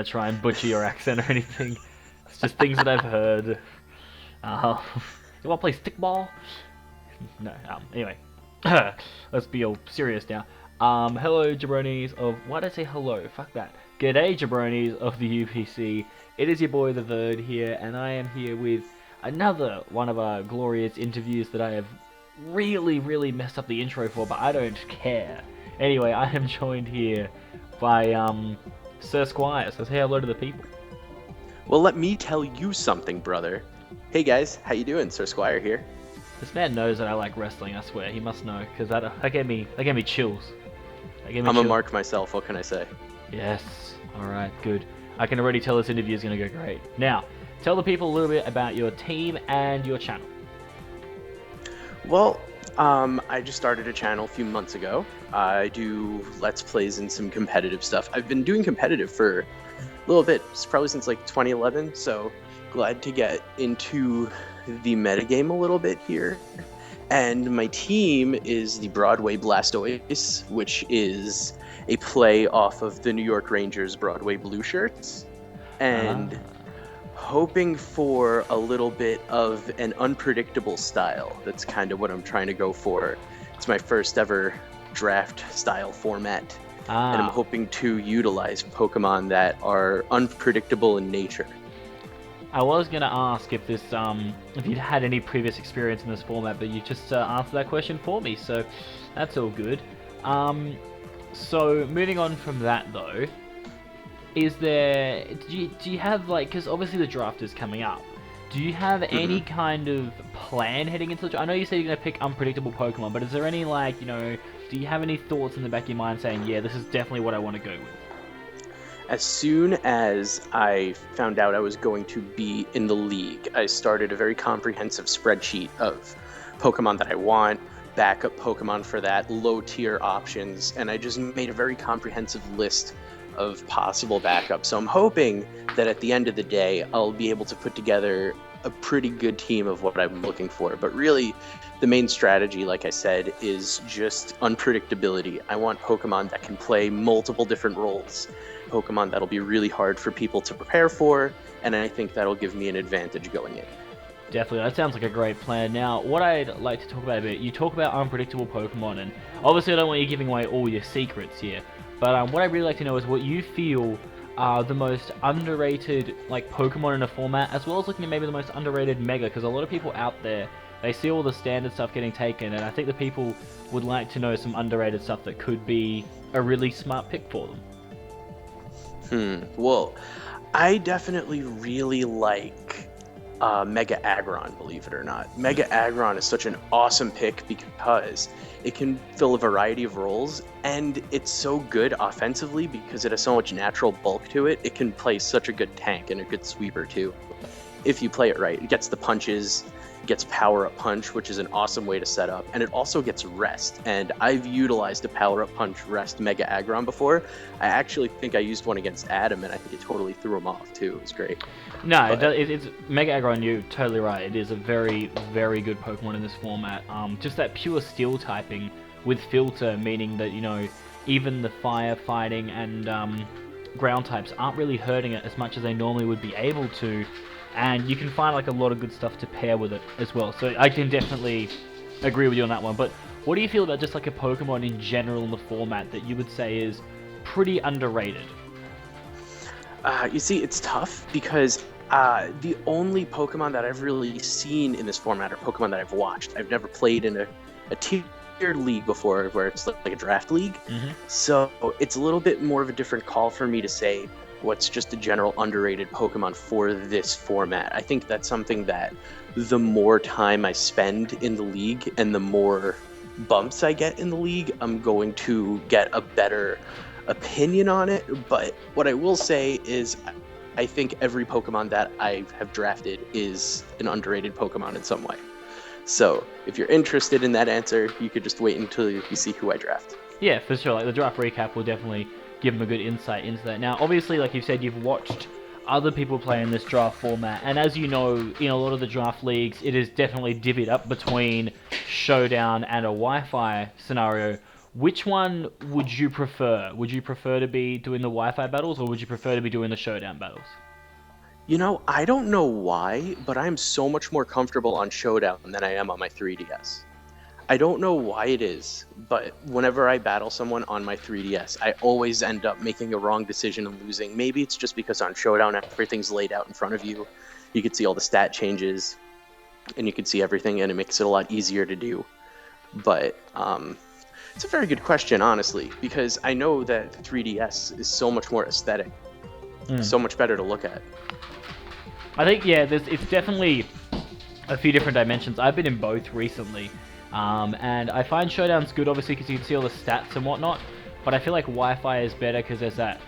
to try and butcher your accent or anything. It's just things that I've heard. You want to play stickball? No. Anyway, let's be all serious now. Hello, jabronis of... Why did I say hello? Fuck that. G'day, jabronis of the UBC. It is your boy, the Verd, here, and I am here with another one of our glorious interviews that I have really messed up the intro for, but I don't care. Anyway, I am joined here by Sir Squire. So say hello to the people. Well, let me tell you something, brother. Hey guys, how you doing? Sir Squire here. This man knows that I like wrestling. I swear, he must know, because that gave me chills. I'm a mark myself. What can I say? Yes. All right. Good. I can already tell this interview is going to go great. Now, tell the people a little bit about your team and your channel. Well, I just started a channel a few months ago. I do Let's Plays and some competitive stuff. I've been doing competitive for a little bit, probably since like 2011, so glad to get into the metagame a little bit here. And my team is the Broadway Blastoise, which is a play off of the New York Rangers Broadway Blue Shirts. And hoping for a little bit of an unpredictable style. That's kind of what I'm trying to go for. It's my first ever draft style format. And I'm hoping to utilize Pokemon that are unpredictable in nature. I was gonna ask if this, if you'd had any previous experience in this format, but you just answered that question for me, so that's all good. So moving on from that though, is there? Do you have like? Because obviously the draft is coming up. Do you have any kind of plan heading into the draft? I know you said you're gonna pick unpredictable Pokemon, but is there any like do you have any thoughts in the back of your mind saying, yeah, this is definitely what I want to go with? As soon as I found out I was going to be in the league, I started a very comprehensive spreadsheet of Pokemon that I want, backup Pokemon for that, low-tier options, and I just made a very comprehensive list of possible backups. So I'm hoping that at the end of the day, I'll be able to put together a pretty good team of what I'm looking for. But really, the main strategy, like I said, is just unpredictability. I want Pokemon that can play multiple different roles. Pokemon that'll be really hard for people to prepare for, and I think that'll give me an advantage going in. Definitely, that sounds like a great plan. Now, what I'd like to talk about a bit, you talk about unpredictable Pokemon, and obviously I don't want you giving away all your secrets here, but what I'd really like to know is what you feel are the most underrated like Pokemon in a format, as well as looking at maybe the most underrated Mega, because a lot of people out there, they see all the standard stuff getting taken, and I think the people would like to know some underrated stuff that could be a really smart pick for them. Well, I definitely really like Mega Aggron, believe it or not. Mega Aggron is such an awesome pick because it can fill a variety of roles, and it's so good offensively because it has so much natural bulk to it. It can play such a good tank and a good sweeper too, if you play it right. It gets the punches, it gets power-up punch, which is an awesome way to set up, and it also gets rest. And I've utilized a power-up punch rest Mega Aggron before. I actually think I used one against Adam, and I think it totally threw him off too. It was great. No, it's Mega Aggron. You're totally right. It is a very good Pokemon in this format. Just that pure Steel typing with filter, meaning that even the fire, fighting, and ground types aren't really hurting it as much as they normally would be able to. And you can find like a lot of good stuff to pair with it as well. So I can definitely agree with you on that one. But what do you feel about just like a Pokemon in general in the format that you would say is pretty underrated? You see, it's tough because the only Pokemon that I've really seen in this format are Pokemon that I've watched. I've never played in a tiered league before where it's like a draft league. So it's a little bit more of a different call for me to say what's just a general underrated Pokemon for this format. I think that's something that the more time I spend in the league and the more bumps I get in the league, I'm going to get a better opinion on it. But what I will say is I think every Pokemon that I have drafted is an underrated Pokemon in some way. So if you're interested in that answer, you could just wait until you see who I draft. Yeah, for sure. Like the draft recap will definitely give them a good insight into that. Now, obviously, like you said, you've watched other people play in this draft format, and as you know, in a lot of the draft leagues, it is definitely divvied up between Showdown and a Wi-Fi scenario. Which one would you prefer? Would you prefer to be doing the Wi-Fi battles, or would you prefer to be doing the showdown battles? I don't know why, but I'm so much more comfortable on Showdown than I am on my 3DS. I don't know why it is, but whenever I battle someone on my 3DS, I always end up making a wrong decision and losing. Maybe it's just because on Showdown, everything's laid out in front of you. You can see all the stat changes, and you can see everything, and it makes it a lot easier to do. But it's a very good question, honestly, because I know that the 3DS is so much more aesthetic, so much better to look at. I think, yeah, it's definitely a few different dimensions. I've been in both recently, and I find Showdown's good, obviously, because you can see all the stats and whatnot, but I feel like Wi-Fi is better because there's that,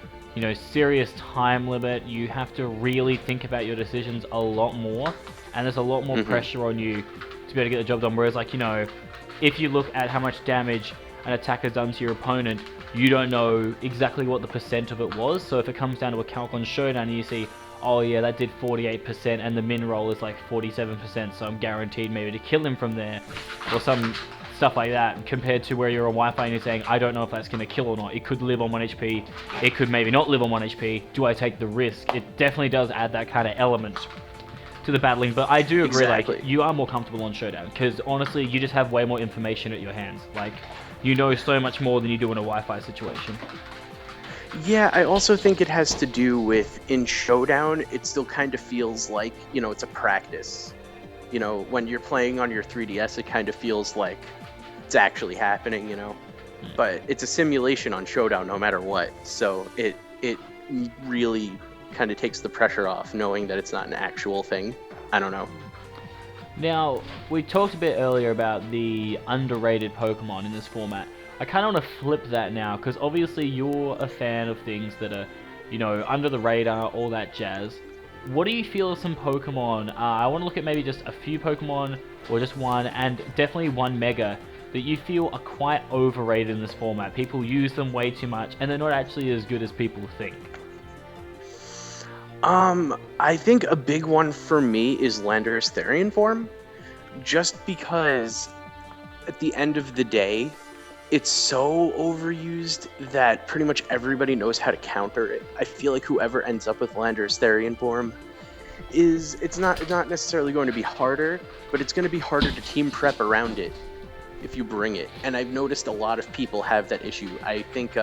serious time limit. You have to really think about your decisions a lot more, and there's a lot more pressure on you to be able to get the job done, whereas, like, if you look at how much damage an attack has done to your opponent, you don't know exactly what the percent of it was, so if it comes down to a calc on Showdown and you see, oh yeah, that did 48% and the min roll is like 47%, so I'm guaranteed maybe to kill him from there, or some stuff like that, compared to where you're on Wi-Fi and you're saying, I don't know if that's going to kill or not. It could live on 1 HP, it could maybe not live on 1 HP. Do I take the risk? It definitely does add that kind of element to the battling, but I do agree, Exactly. like, you are more comfortable on Showdown, because honestly, you just have way more information at your hands. Like, you know so much more than you do in a Wi-Fi situation. Yeah, I also think it has to do with in Showdown, it still kind of feels like, it's a practice. When you're playing on your 3DS, it kind of feels like it's actually happening, But it's a simulation on Showdown no matter what. So it really kind of takes the pressure off knowing that it's not an actual thing. I don't know. Now, we talked a bit earlier about the underrated Pokemon in this format. I kind of want to flip that now, because obviously you're a fan of things that are, under the radar, all that jazz. What do you feel are some Pokemon? I want to look at maybe just a few Pokemon, or just one, and definitely one Mega, that you feel are quite overrated in this format. People use them way too much, and they're not actually as good as people think. I think a big one for me is Landorus Therian form, just because at the end of the day, it's so overused that pretty much everybody knows how to counter it. I feel like whoever ends up with Landorus Therian form it's not necessarily going to be harder, but it's going to be harder to team prep around it if you bring it. And I've noticed a lot of people have that issue. I think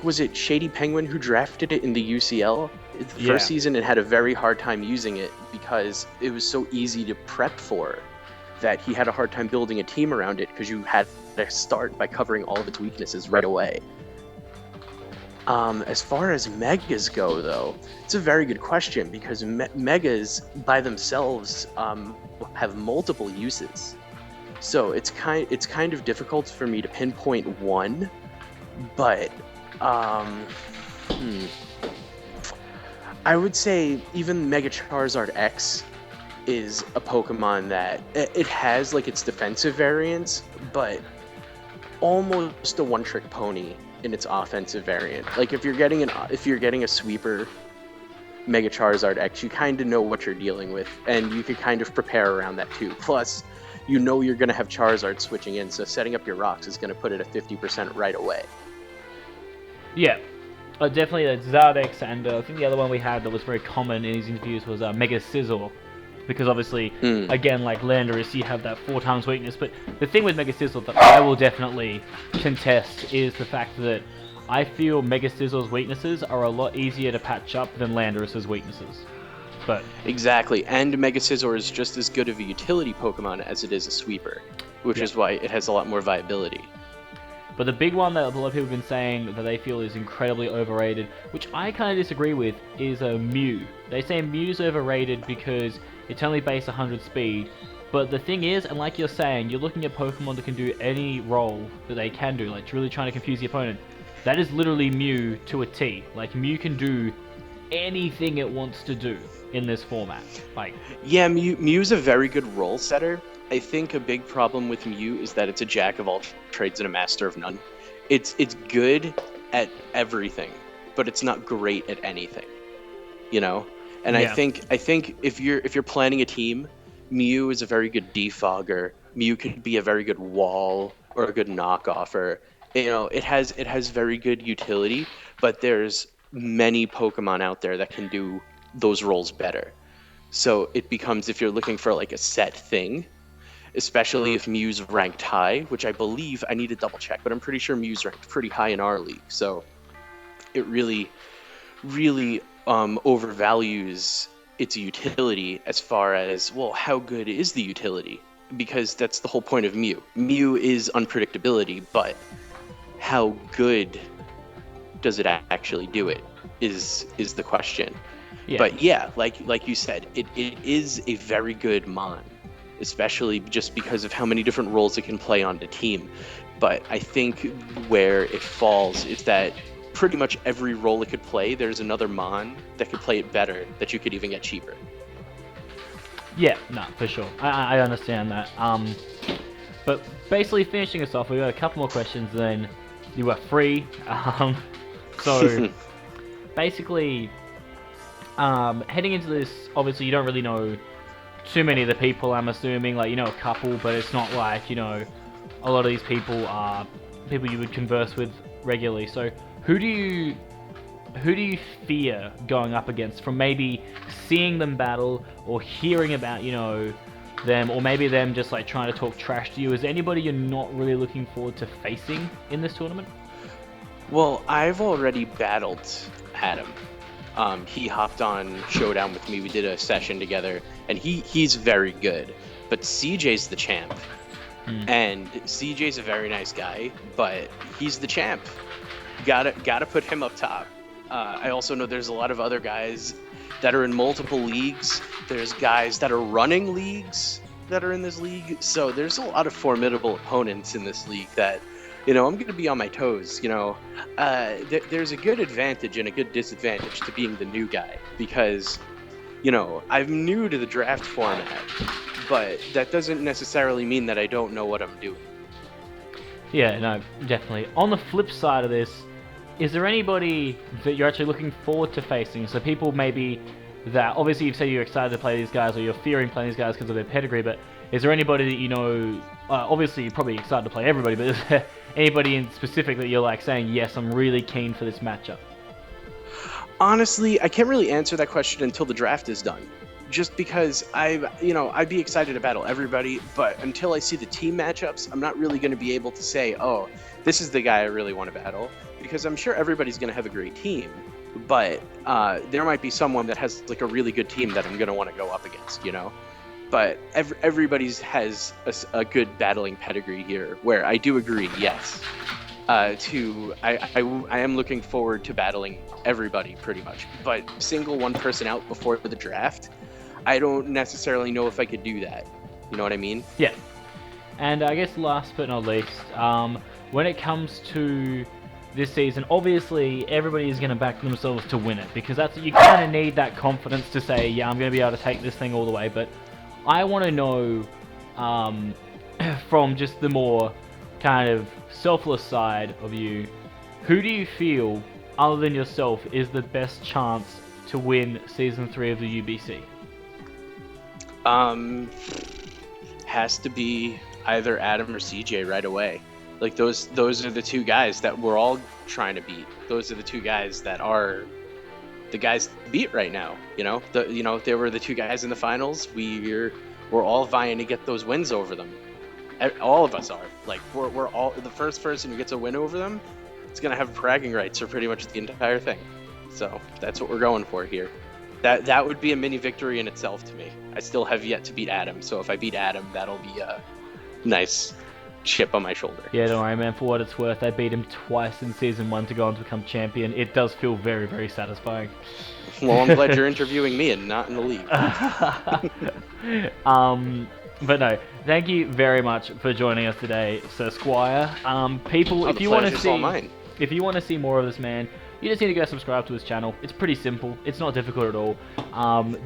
was it Shady Penguin who drafted it in the UCL the first season and had a very hard time using it because it was so easy to prep for that he had a hard time building a team around it because you had to start by covering all of its weaknesses right away. As far as Megas go, though, it's a very good question because Megas by themselves have multiple uses. So it's kind of difficult for me to pinpoint one, but I would say even Mega Charizard X is a Pokemon that it has like its defensive variants, but almost a one-trick pony in its offensive variant. Like if you're getting a sweeper Mega Charizard X, you kind of know what you're dealing with, and you can kind of prepare around that too. Plus, you're going to have Charizard switching in, so setting up your rocks is going to put it at 50% right away. Yeah, definitely Zardex, and I think the other one we had that was very common in these interviews was Mega Sizzle. Because obviously, again, like Landorus, you have that 4 times weakness. But the thing with Mega Sizzle that I will definitely contest is the fact that I feel Mega Sizzle's weaknesses are a lot easier to patch up than Landorus's weaknesses. But exactly, and Mega Scizor is just as good of a utility Pokemon as it is a sweeper, which is why it has a lot more viability. But the big one that a lot of people have been saying that they feel is incredibly overrated, which I kind of disagree with, is Mew. They say Mew's overrated because it's only base 100 speed, but the thing is, and like you're saying, you're looking at Pokemon that can do any role that they can do, like really trying to confuse the opponent. That is literally Mew to a T. Like, Mew can do anything it wants to do in this format. Like, yeah, Mew's a very good role setter. I think a big problem with Mew is that it's a jack of all trades and a master of none. It's good at everything, but it's not great at anything. And I think if you're planning a team, Mew is a very good defogger. Mew could be a very good wall. or a good knockoff, or it has very good utility, but there's many Pokemon out there that can do those roles better. So it becomes, if you're looking for like a set thing, especially if Mew's ranked high, which I believe, I need to double check, but I'm pretty sure Mew's ranked pretty high in our league. So it really overvalues its utility as far as, well, how good is the utility? Because that's the whole point of Mew. Mew is unpredictability, but how good does it actually do it is the question. Yeah. But yeah, like you said, it is a very good Mon, especially just because of how many different roles it can play on the team. But I think where it falls is that pretty much every role it could play, there's another Mon that could play it better, that you could even get cheaper. Yeah, no, for sure. I understand that. But basically finishing us off, we've got a couple more questions, then you are free. So basically, heading into this, obviously you don't really know too many of the people, I'm assuming. Like, you know a couple, but it's not like, you know, a lot of these people are people you would converse with regularly. So who do you fear going up against from maybe seeing them battle or hearing about, you know, them, or maybe them just like trying to talk trash to you? Is there anybody you're not really looking forward to facing in this tournament? Well, I've already battled Adam. He hopped on Showdown with me. We did a session together, and he's very good. But CJ's the champ. And CJ's a very nice guy, but he's the champ. Gotta put him up top. I also know there's a lot of other guys that are in multiple leagues. There's guys that are running leagues that are in this league. So there's a lot of formidable opponents in this league that, you know, I'm going to be on my toes. You know, there's a good advantage and a good disadvantage to being the new guy, because, you know, I'm new to the draft format, but that doesn't necessarily mean that I don't know what I'm doing. Yeah, no, definitely. On the flip side of this, is there anybody that you're actually looking forward to facing? So people maybe that, obviously you've said you're excited to play these guys, or you're fearing playing these guys because of their pedigree, but is there anybody that you know, obviously you're probably excited to play everybody, but is there anybody in specific that you're like saying, yes, I'm really keen for this matchup? Honestly, I can't really answer that question until the draft is done. Just because I'd be excited to battle everybody, but until I see the team matchups, I'm not really going to be able to say, oh, this is the guy I really want to battle, because I'm sure everybody's going to have a great team, but there might be someone that has like a really good team that I'm going to want to go up against, you know? But everybody's has a good battling pedigree here, where I do agree, yes. I am looking forward to battling everybody pretty much, but single one person out before the draft, I don't necessarily know if I could do that. You know what I mean? Yeah. And I guess last but not least, when it comes to this season, obviously everybody is going to back themselves to win it, because that's, you kind of need that confidence to say, yeah, I'm going to be able to take this thing all the way. But I want to know, from just the more kind of selfless side of you, who do you feel, other than yourself, is the best chance to win Season 3 of the UBC? Has to be either Adam or CJ right away. Like those are the two guys that we're all trying to beat. Those are the two guys that are the guys to beat right now. You know, they were the two guys in the finals. We're all vying to get those wins over them. All of us are. Like we're all, the first person who gets a win over them, it's gonna have bragging rights for pretty much the entire thing. So that's what we're going for here. That would be a mini victory in itself to me. I still have yet to beat Adam, so if I beat Adam, that'll be a nice chip on my shoulder. Yeah, don't worry, man. For what it's worth, I beat him twice in Season 1 to go on to become champion. It does feel very, very satisfying. Well, I'm glad you're interviewing me and not in the league. But no, thank you very much for joining us today, Sir Squire. People, if you want to see more of this man, you just need to go subscribe to his channel. It's pretty simple. It's not difficult at all.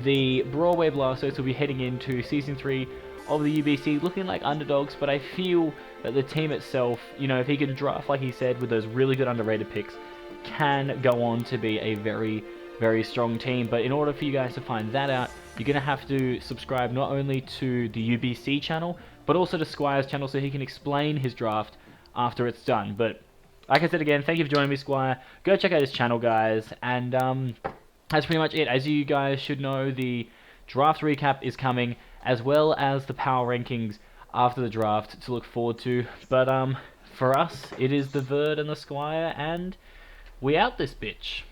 The Broadway Blastoise will be heading into Season 3 of the UBC looking like underdogs, but I feel that the team itself, you know, if he can draft, like he said, with those really good underrated picks, can go on to be a very very strong team. But in order for you guys to find that out, you're going to have to subscribe not only to the UBC channel, but also to Squire's channel so he can explain his draft after it's done. But like I said again, thank you for joining me, Squire. Go check out his channel, guys. And that's pretty much it. As you guys should know, the draft recap is coming, as well as the power rankings after the draft to look forward to. But for us, it is the Verd and the Squire, and we out this bitch.